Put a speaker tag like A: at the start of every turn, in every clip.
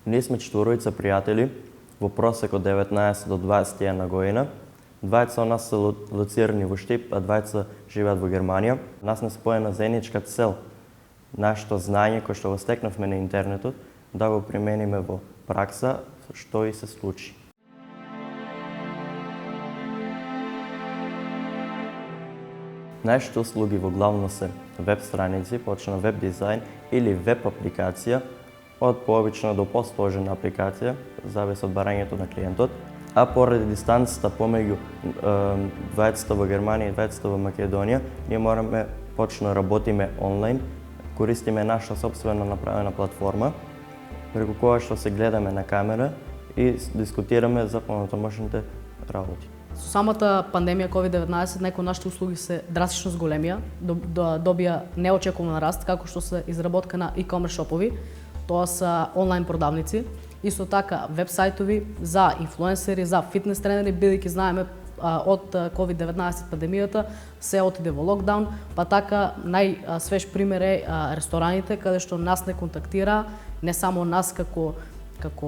A: Ние сме четворица пријатели, во просек од 19 до 21 година. Двајца од нас се лоцирани во Штип, а двајца живеат во Германија. Нас не споена заедничка цел, нашето знаење кое што го стекнавме на интернетот, да го примениме во пракса, што и се случи. Нашите услуги во главно се веб страници, почна веб дизајн или веб апликација, од пообична до посложена апликација, зависи од барањето на клиентот, а поради дистанцата помеѓу двајцата во Германија и двајцата во Македонија, ние мораме почна работиме онлайн, користиме наша сопствена направена платформа, преку која што се гледаме на камера и дискутираме за понатамошните работи.
B: Со самата пандемија COVID-19 некои од нашите услуги се драстично зголемија, добија неочекуван раст, како што се изработка на e-commerce шопови, тоа се онлайн продавници, исто така веб сајтови за инфлуенсери, за фитнес тренери, бидејќи знаеме од COVID-19 пандемијата се отиде во локдаун, па така најсвеж пример е рестораните каде што нас не контактира, не само нас како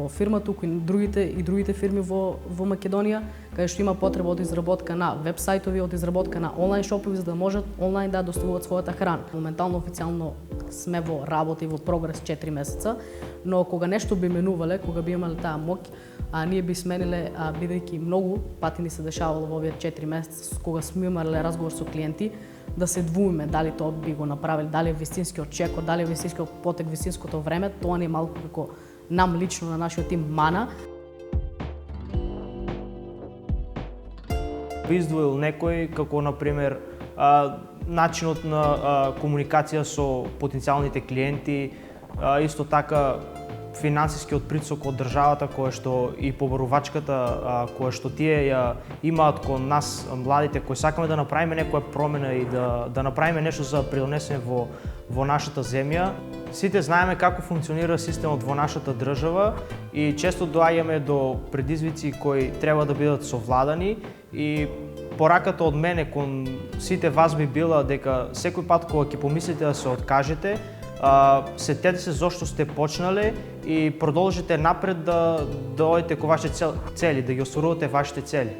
B: фирма, туку и другите фирми во Македонија, каде што има потреба од изработка на веб сајтови, од изработка на онлайн шопови за да можат онлайн да доставуваат својата храна. Моментално официјално сме во работа и во прогрес 4 месеца, но кога нешто би менувале, кога би имале таа моќ, ние би смениле, бидејќи многу пати ни се дешавало во овие 4 месеца кога сме имале разговор со клиенти, да се двуиме дали тоа би го направиле, дали е вистинскиот чекор, дали е вистинскиот потек, вистинското време, тоа не е малку како нам лично на нашиот тим мана.
C: Би издвоил некој како например начинот на комуникација со потенцијалните клиенти, исто така финансискиот притисок од државата која што и побарувачката која што тие ја имаат кон нас младите кои сакаме да направиме некоја промена и да направиме нешто за да придонесеме во нашата земја. Сите знаеме како функционира системот во нашата држава и често доаѓаме до предизвици кои треба да бидат совладани и пораката од мене кон сите вас би била дека секој пат кога ќе помислите да се откажете, сетете се зошто сте почнале и продолжите напред да дојдете кон вашите цели, да ги остварувате вашите цели.